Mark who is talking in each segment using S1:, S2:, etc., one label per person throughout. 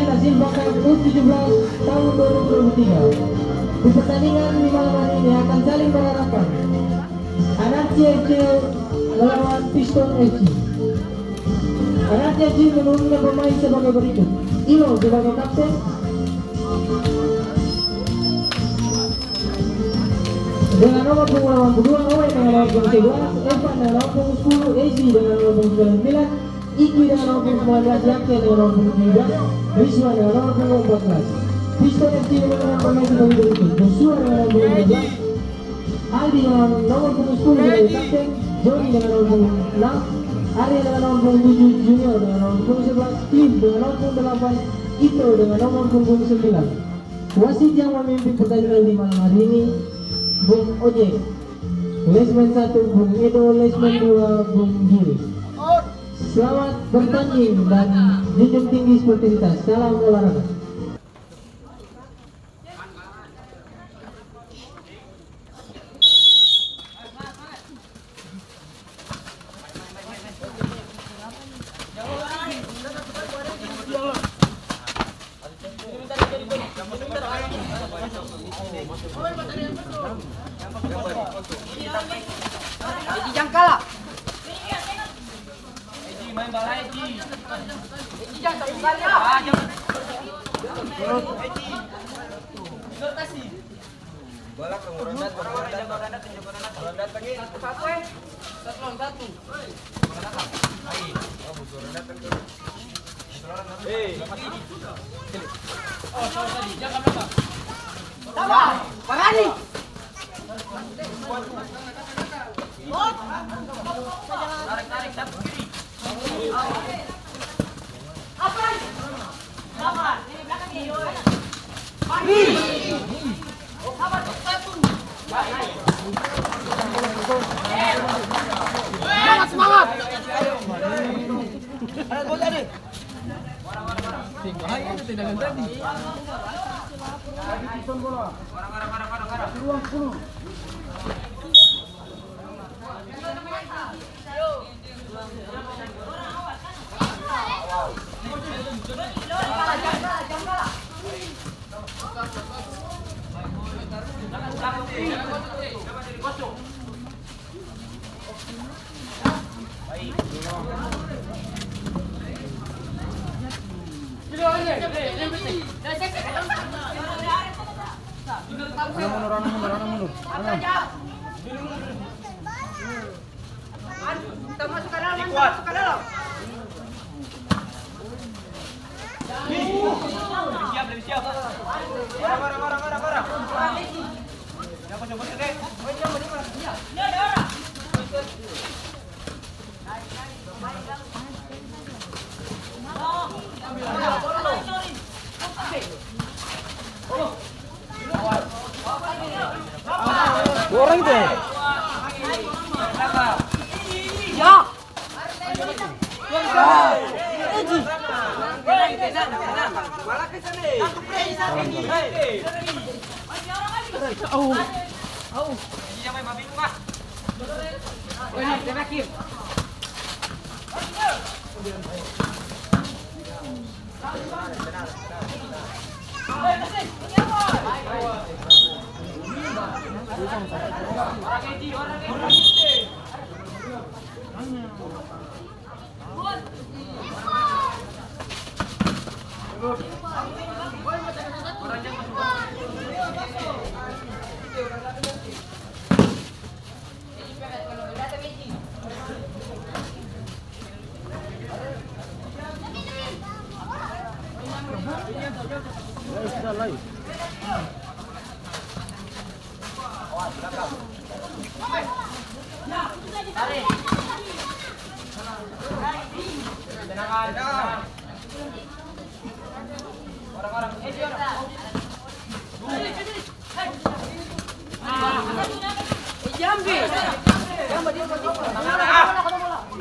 S1: hasil bakal U17 tahun 2023. Di pertandingan di malam hari ini akan saling berhadapan Anarchy FC melawan Piston FC. Anarchy FC menurunkan pemain sebagai berikut: Ilo sebagai kapten, dengan nomor punggung 82, Owen dengan nomor punggung 11, Evan dengan nomor punggung 10, Ezi dengan nomor punggung 9, Iki dengan nomor punggung 19, Yakin dengan nomor punggung 17, Rizwan dengan nomor punggung 14. Piston FC menurunkan pemain sebagai berikut: Joshua dengan nomor punggung 13, Aldi dengan nomor punggung 10 sebagai kapten, Joni dengan nomor punggung 6, Arya dengan nomor punggung 7, Junior dengan nomor punggung 11, Steve dengan nomor punggung 8, Ito dengan nomor punggung 9. Wasit yang memimpin pertandingan di malam hari ini Bung Ojek, Lesmen 1 Bung Edo, Lesmen 2 Bung Giri. Selamat bertanding dan junjung tinggi sportivitas. Salam olahraga.
S2: Eji jangan kalah. Eji main bola Eji. Eji jangan satu kali ya. Eji. Nur kasih. Bola ke Murondat, Murondat lagi. Satu eh. Satu lawan satu. Ayo. Oh, Murondat kan. Oh, tadi jangan belakang. Sabar. Parani. Tarik satu kiri. Apa? Sabar. Ini belakang dia. Mari. Sabar satu. Semangat. Ayo gol tadi. Bahaya itu tendangan tadi. Warang. Ruang 10. Mundur. Kita masuk ke dalam. Siap. Barang. Siapa coba deh. Oh, dia mana? Iya. Ini ada orang. Dua orang itu. Ya.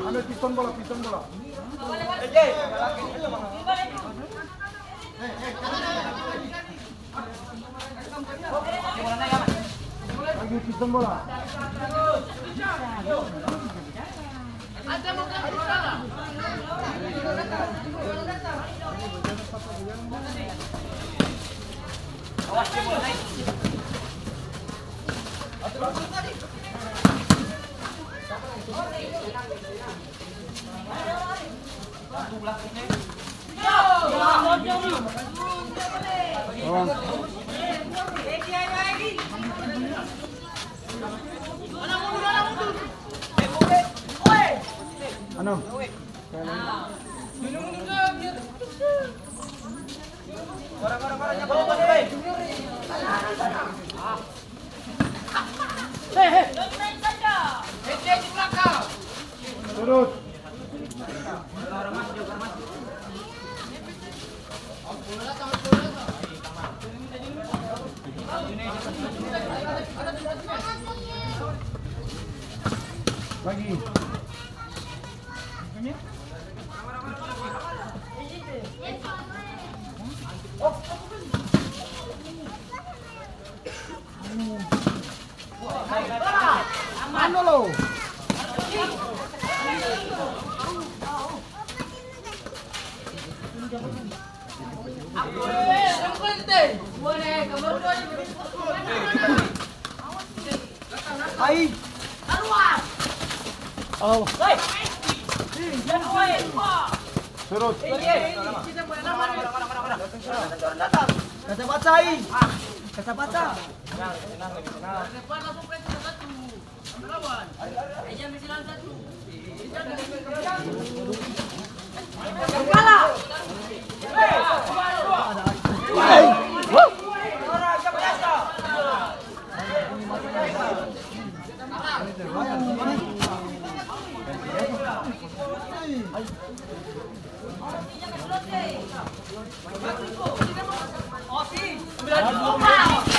S2: Ambil piston bola. Lagi piston bola. Ada mau Awas dia bola naik.
S3: Ano? Turut. Lagi. Ano lo? Ay. Oh. Surut. Kata baca. Kata baca.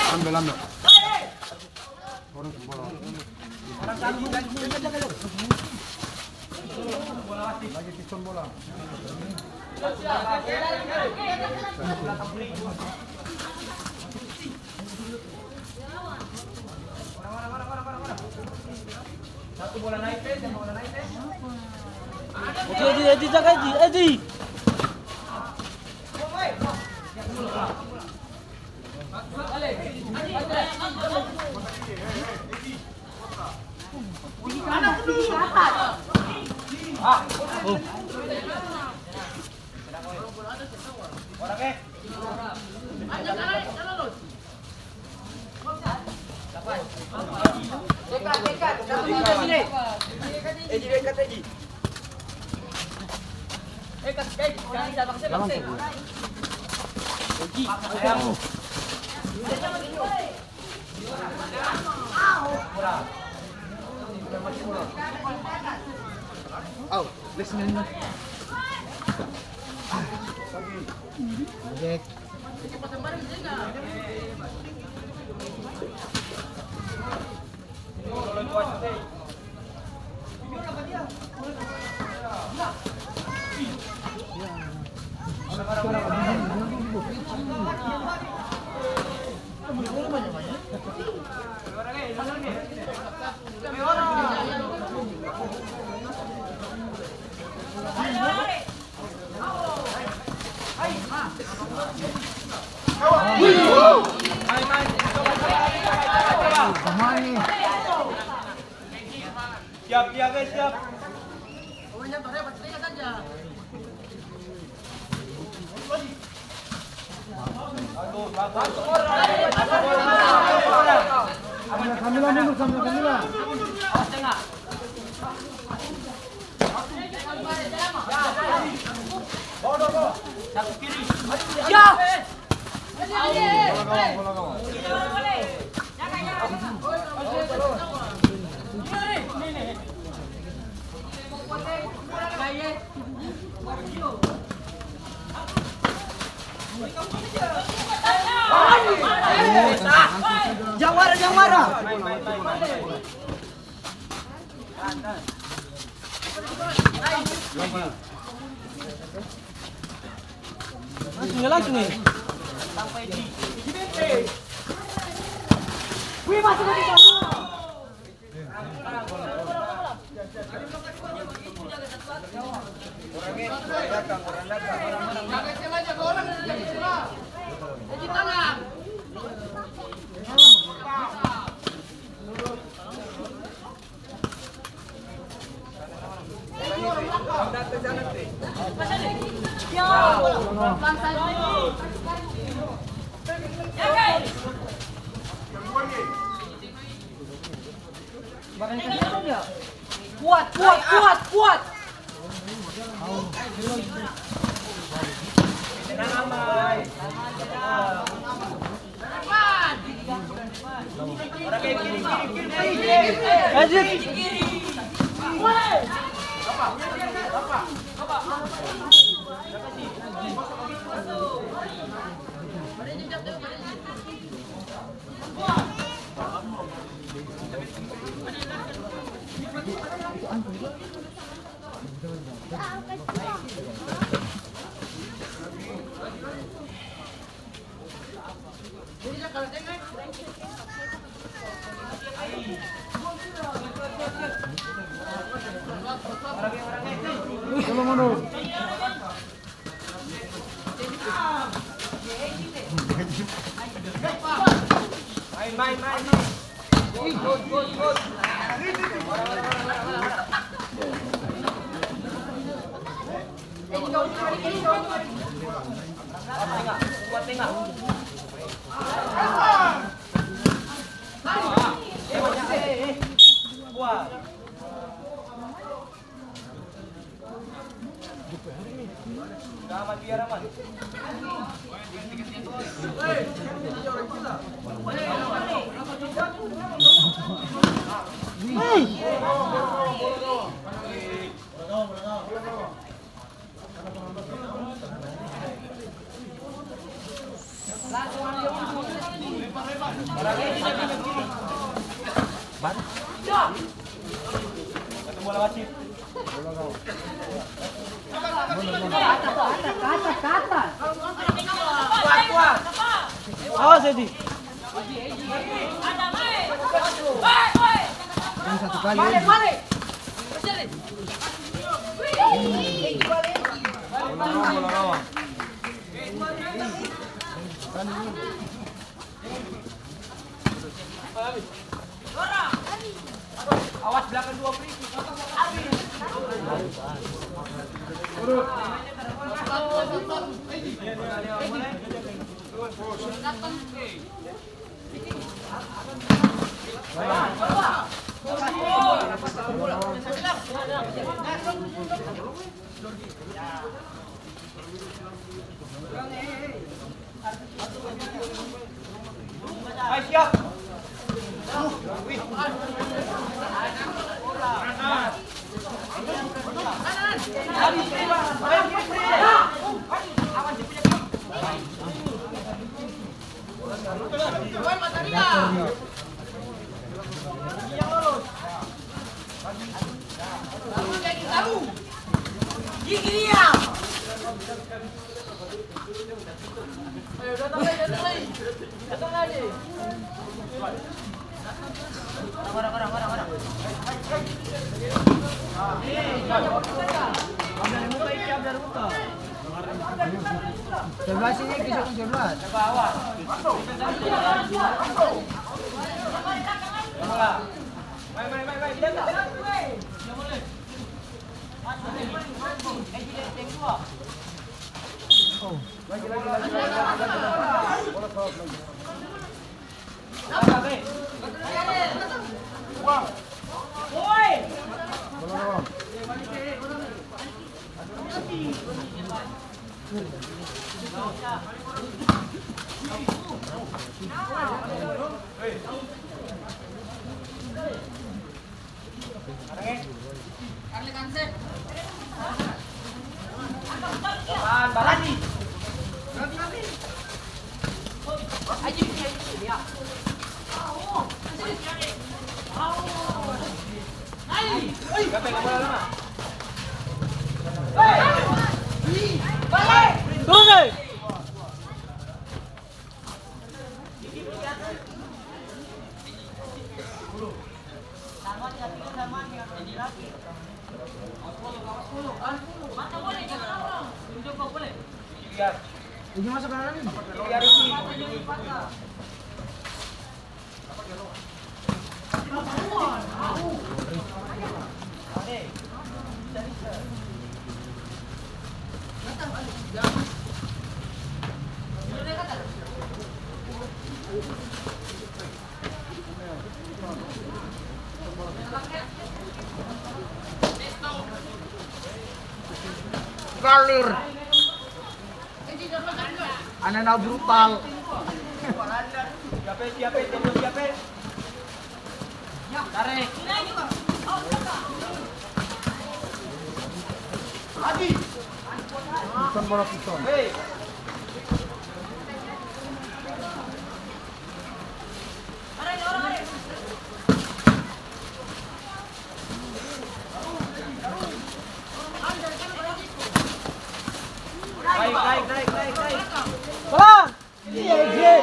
S3: Ambil. Orang bola. Lagi piston bola.
S2: Satu bola naik deh, jangan bola naik deh.
S3: Eji jaga Eji. Oh, listen. Ojek.
S2: Siap, guys, siap.
S3: Sambil dulu, sambil.
S2: Satu kiri.
S3: Ya.
S4: Bola gawang.
S3: Jawara. Langsung nih.
S2: Sampai di
S3: Wih, masuk ke sana.
S2: orang dagang.
S3: Kuat, kuat, kuat, kuat. Awas Edi. Satu kali. Balik. Awas belakang dua free. Siap. Sebelah sini kisah sebelah. Bawah. Main. Balani. Turun deh. Ini masuk kanan ini. Galir. Anak brutal.
S2: Siapa? Tarik.
S3: Bukan bola piston.
S2: Hei. Naik.
S3: Pelan. Iya,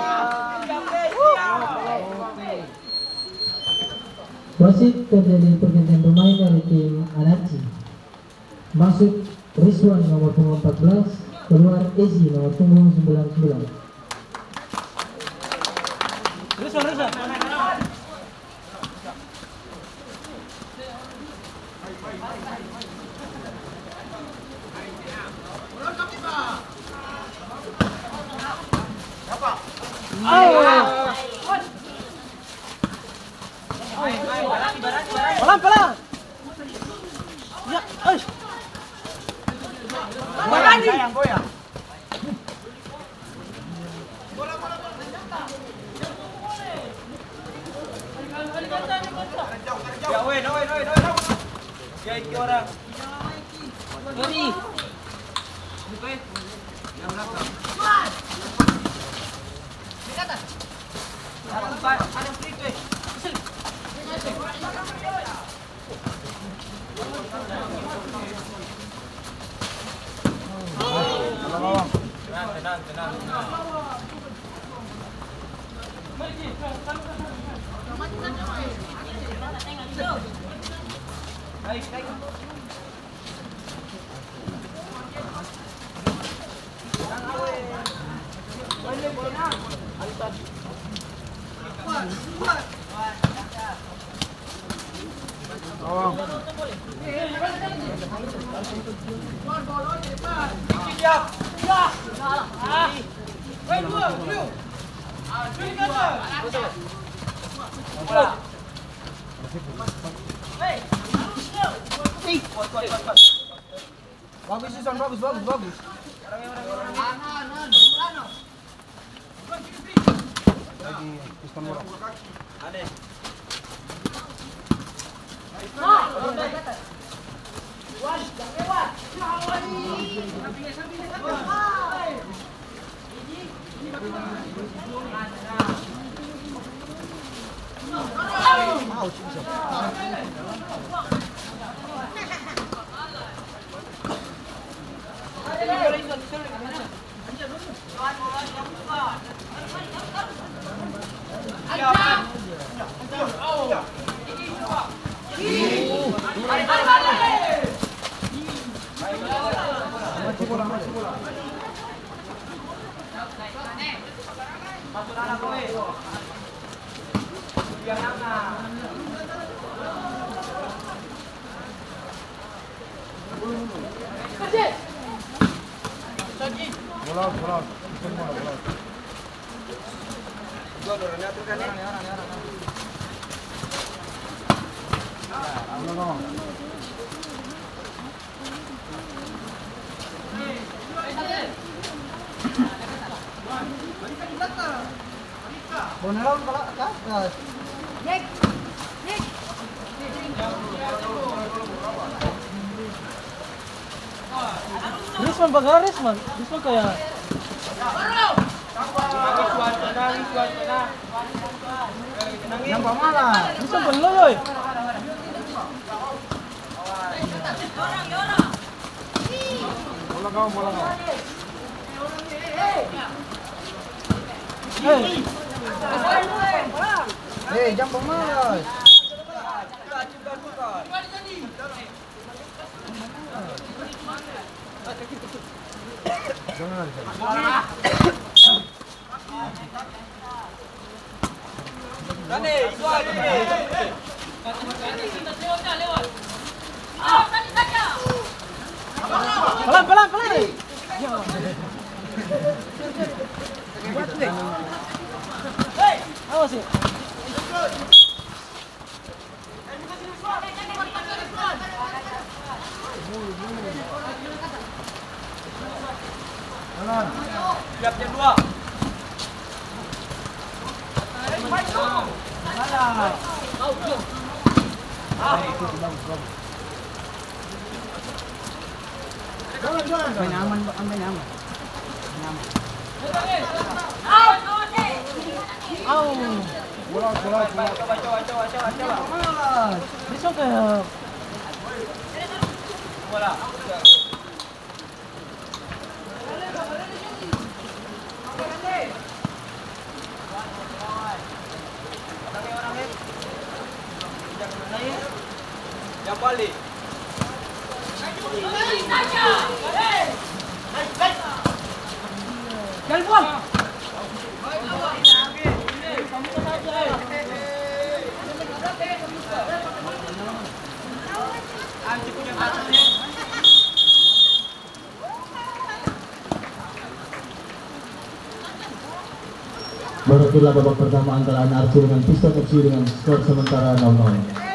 S1: Wasit terjadi pergantian pemain dari tim Anachi. Masuk Rizwan nomor punggung 14, keluar Ezi nomor punggung 99.
S3: Rizwan. Pelan. Ya, goyang.
S2: Ya, woi. Ya, iki orang. Ini. Yang belakang. Ada free tuh. Tenang. Baik.
S3: Bagus sih, Son. Bagus. Lagi piston bola.
S2: Ada.
S3: Bola. Piston bola.
S2: Gua dorongnya tuh kan.
S3: No. Boneron kalau atas. Rizwan bagara Rizwan kayak nampak malah Rizwan peloy. Bola kau. Hei, jangan malas.
S2: Bukan. Dani, keluar Dani.
S3: Pelan. Awas ya.
S2: Siap jam 2.
S3: Sampai nyaman. Bola. Coba. This one kayak
S2: Bola. Yang balik.
S3: Jalan buang.
S1: Berakhirlah babak pertama antara Arthur dengan Piston FC dengan skor sementara 0-0.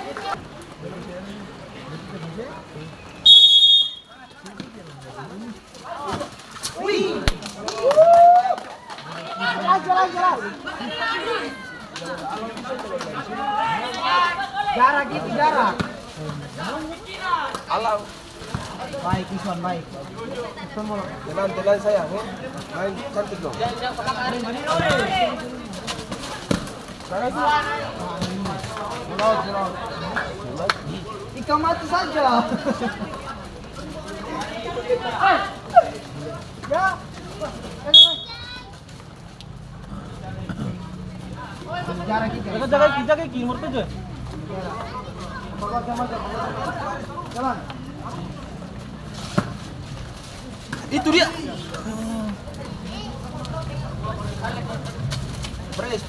S3: Jarak.
S2: Alam.
S3: Baik, Iswan, baik.
S2: Jalan sayang ya. Main cantik dong.
S3: Ikaw mati saja. Ya. Jaga kimur tuh, Joy. Jalan.
S2: Itu dia. Press.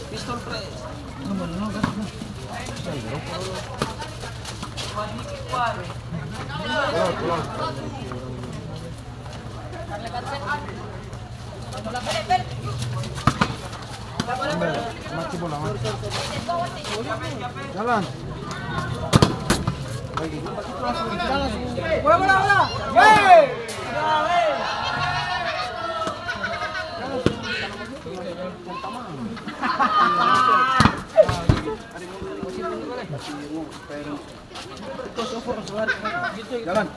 S2: Pistol press.
S3: Mati bola. Jalan. Bola. Yeay. Jalan.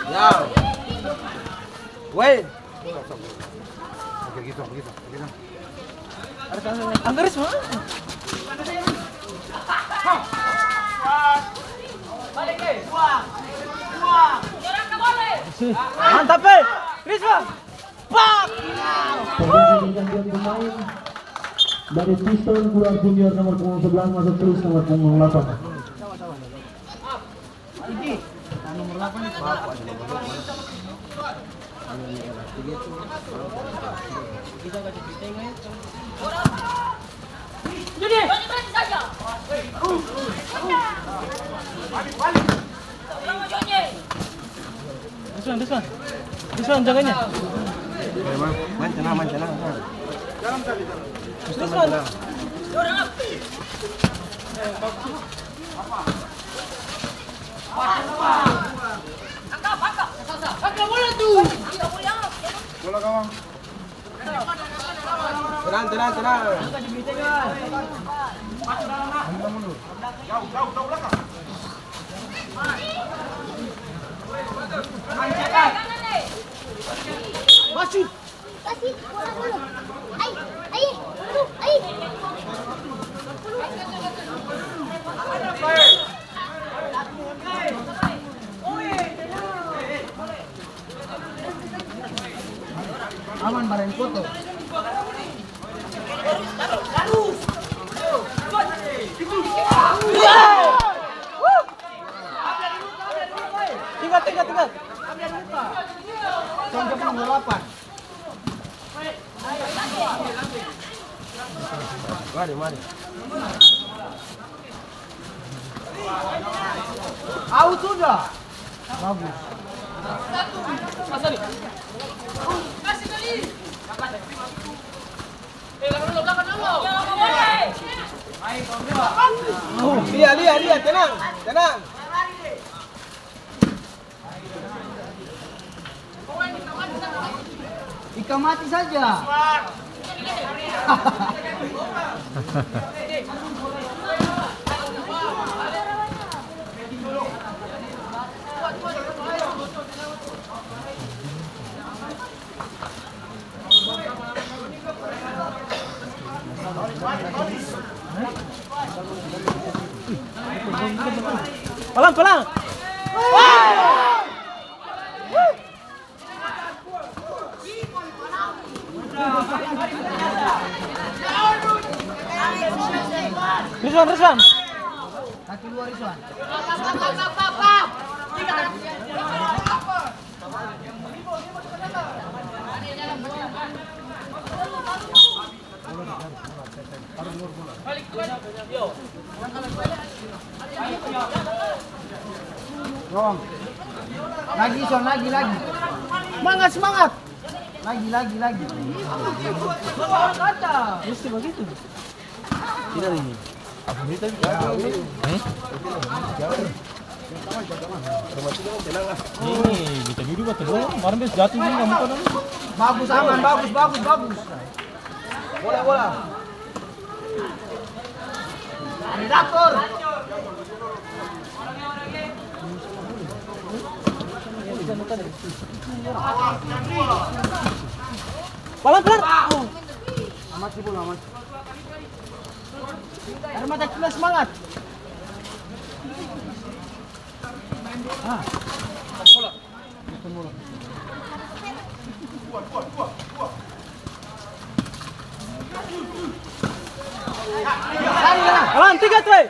S2: Ya. Wait.
S3: Begitu.
S4: Anggaris mana?
S2: Balik ke.
S4: Mantap Rizwan. Pak.
S1: Pergantian pemain dari Piston keluar junior nomor punggung 11 masuk terus nomor punggung 8.
S3: Nomor 8 itu.
S4: Jadi. Rizwan jaganya.
S2: Main tenang.
S4: Rizwan. Angkat bola tuh.
S3: Bola kawan.
S2: Tenang.
S4: Masih.
S5: Kasih bola dulu. Ai.
S3: Aman bareng foto.
S4: dekat.
S3: Tonjok nomor 8.
S2: Mari.
S3: Out sudah. Bagus.
S2: Lihat, tenang.
S3: Ikan mati saja.
S4: Pelan. Rizwan.
S3: Kaki luar Rizwan. Dong. Lagi Son, lagi.
S4: Semangat.
S3: Lagi.
S4: Mesti begitu.
S2: Tidak ini. Apa ini tadi?
S4: Ini kita duduk atau belum? Kemarin dia jatuh ini nggak muka.
S3: Bagus aman, bagus. Bola. Redaktor.
S4: Pelan.
S3: Amat sih bola, amat.
S4: Armada kita semangat. Pelan 3-3.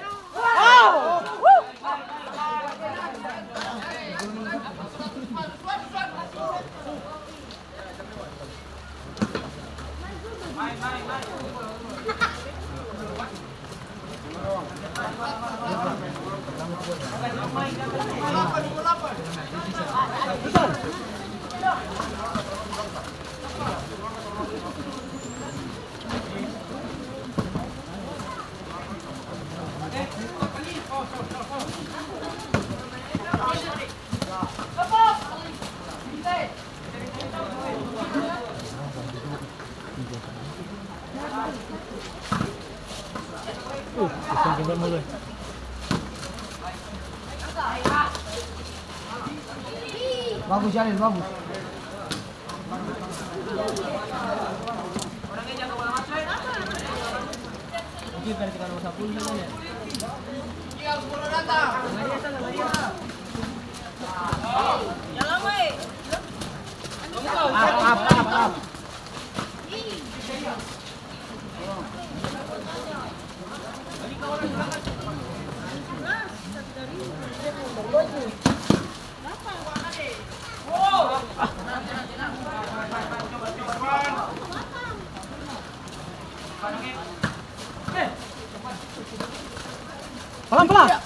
S3: Bagus Jalil, bagus. Up.
S4: Pelan.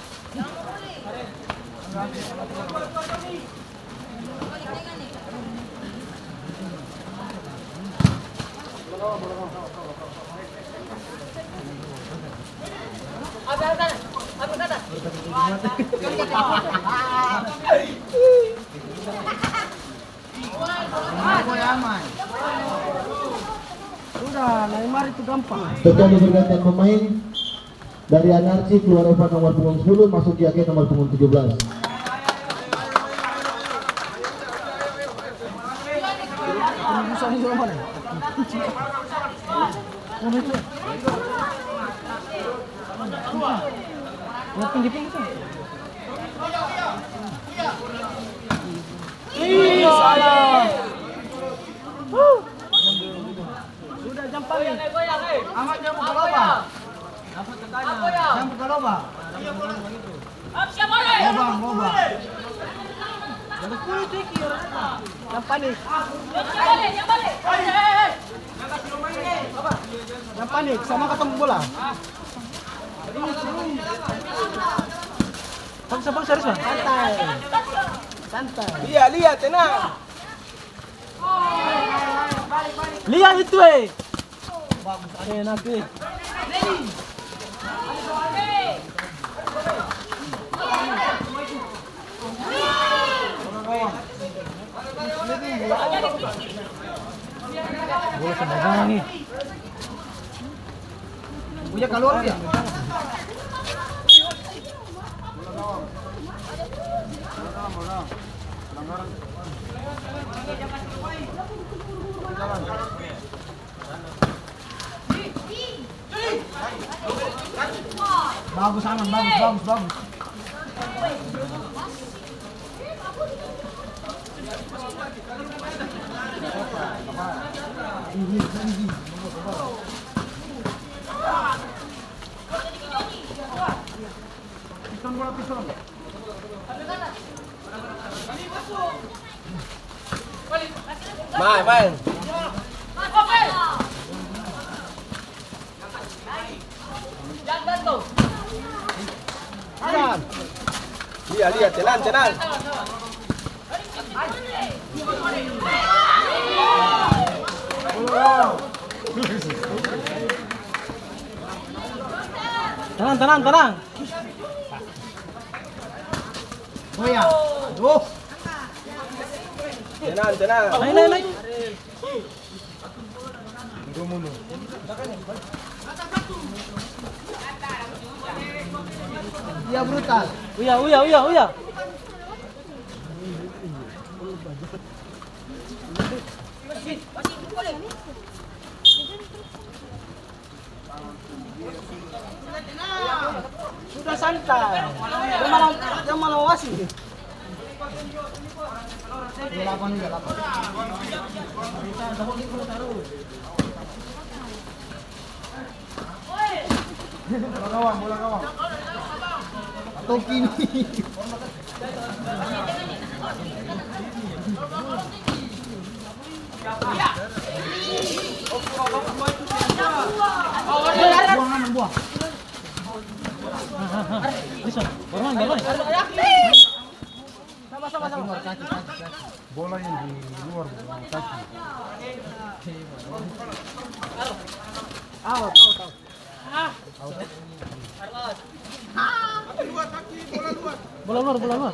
S3: Aman. Sudah, Neymar itu gampang.
S1: Terjadi pergantian pemain dari Anarchi keluar Evan nomor punggung 10 masuk Yake nomor punggung 17.
S3: Penebusan itu mana?
S4: Pinggir. Sudah jam paling.
S3: Amat jangan buka lubang. Jangan buka lubang. Lubang. Yang panik. Yang panik sama ketemu bola. Bang serius bang. Santai. Santai.
S2: Lihat, tenang.
S3: Lihat itu bagus. Enak
S4: Bola sembarangan nih.
S3: Punya keluar dia. Bagus aman, bagus.
S2: Main.
S3: Aman.
S2: Lihat, tenang.
S3: Tenang. Oh ya. Aduh.
S2: Tenang.
S3: Naik. Dia brutal. Uya. Sudah santai. Dia malah wasit. 8. Bola gawang. Atau kini. Buang.
S4: Bisa. Barman.
S3: Sama.
S4: Bola yang di luar kaki.
S3: Out. Bola luar.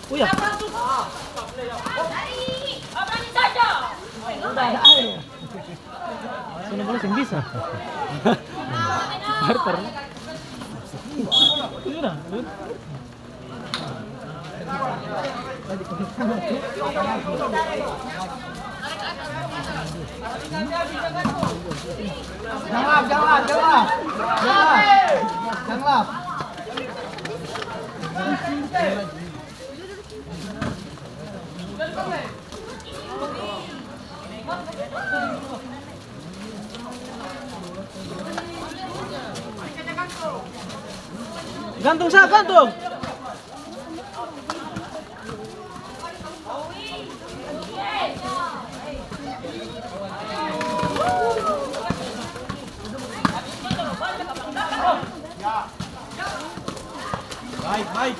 S3: Uya.
S4: Sana bola sing bisa. Harper. Sudah.
S3: Jangan. Gantung. Baik.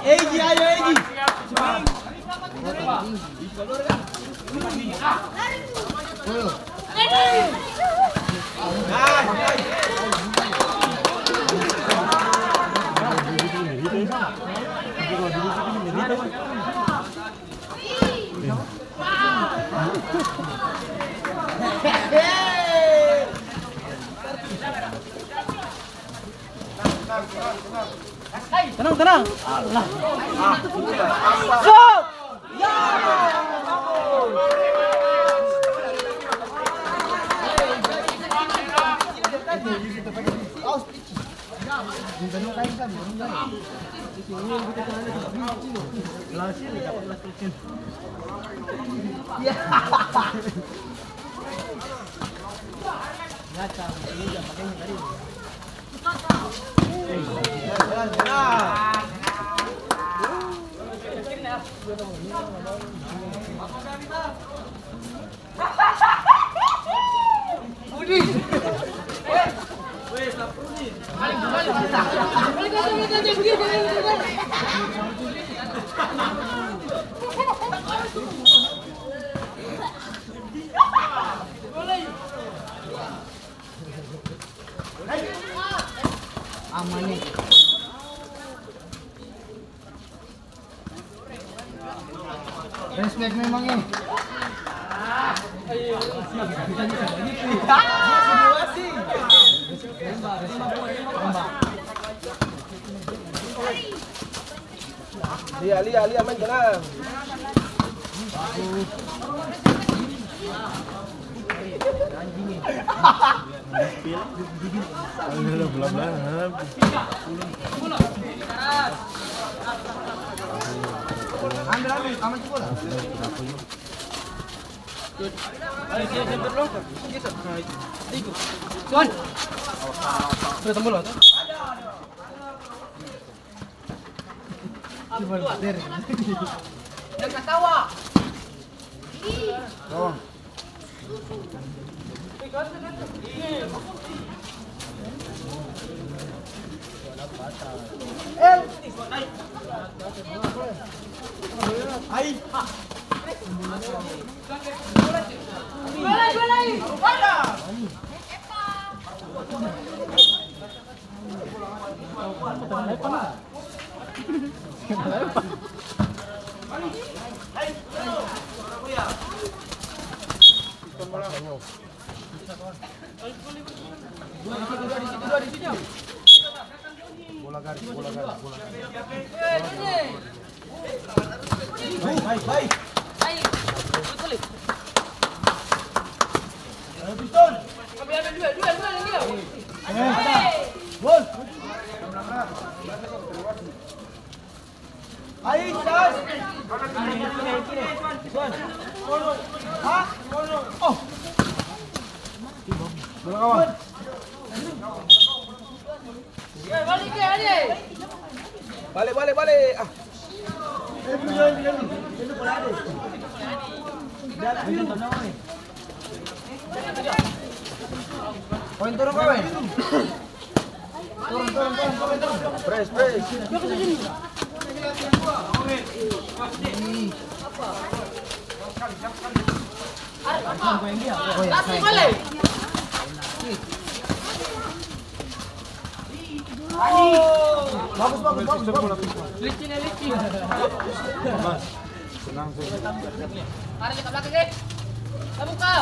S3: Eji, ayo Eji. Tenang. Allah. Stop. Aman nih. Respect memang ini.
S2: Lia main tenang.
S3: Ambil, aman bola. Son. Sudah tembul loh. Jangan ketawa. Tolong.
S2: Balik. Ah.
S3: Poin turun kawan. Turun.
S2: Press.
S3: Bagus.
S6: Licin.
S4: Mas, senang sih.
S6: Tarik ke belakang, guys. Kita buka.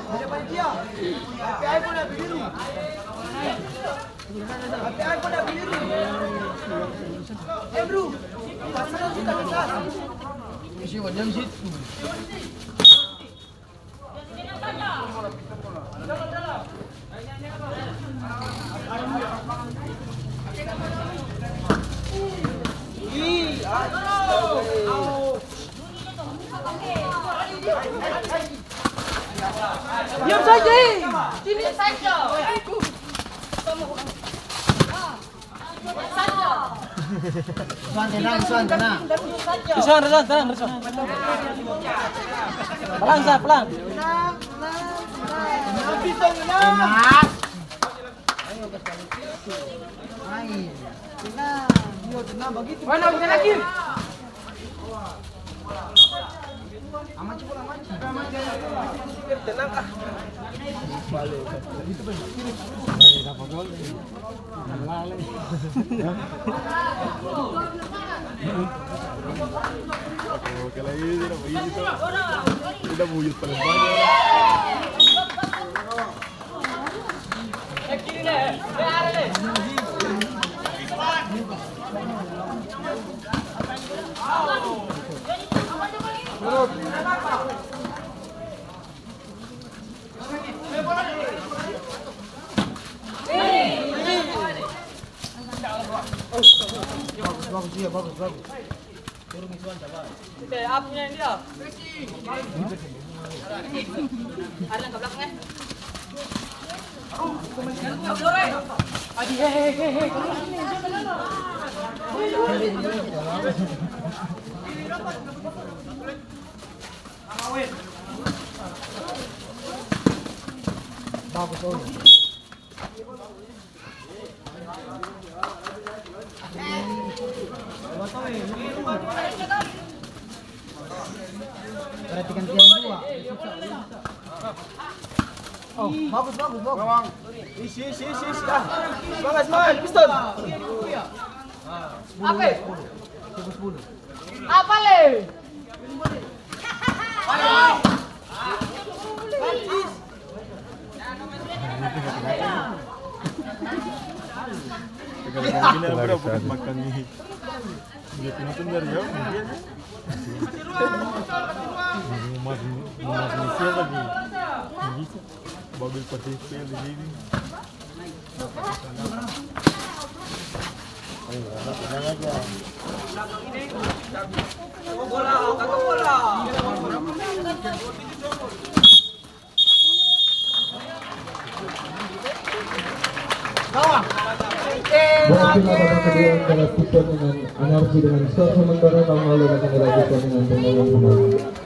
S3: Ada panitia. PPI pun ada biru. PPI pun ada biru. Bro. Pasang kita kelas. Isi wajah situ.
S6: Diam saja. Sini saja.
S3: Suan tenang.
S4: Tenang. Pelan.
S3: Tenang. Main. Tenang. Yo tenang begitu.
S6: Mana bisa lagi?
S3: Aman bola aman.
S2: Tenang ah.
S4: Oke lagi tidak begitu. Tidak buyut paling banyak.
S3: Bagus dia, bagus.
S6: Up-nya dia. Ada yang ke belakangnya.
S3: Bagus oh. Perhatikan tiang dua. Oh, bagus.
S2: Bawang. Isi. Semangat, pistol.
S6: Apa? Apa le?
S4: Gila bro, bukan makan nih. Dia penonton dari jauh mungkin. Mas Indonesia lagi. Bisa. Mobil partikel di sini. Ayo, tenang aja.
S2: Bola.
S1: Berhasil babak kedua antara Tipon dengan Energi dengan skor sementara 0-0 akan dilanjutkan dengan pemain pemain.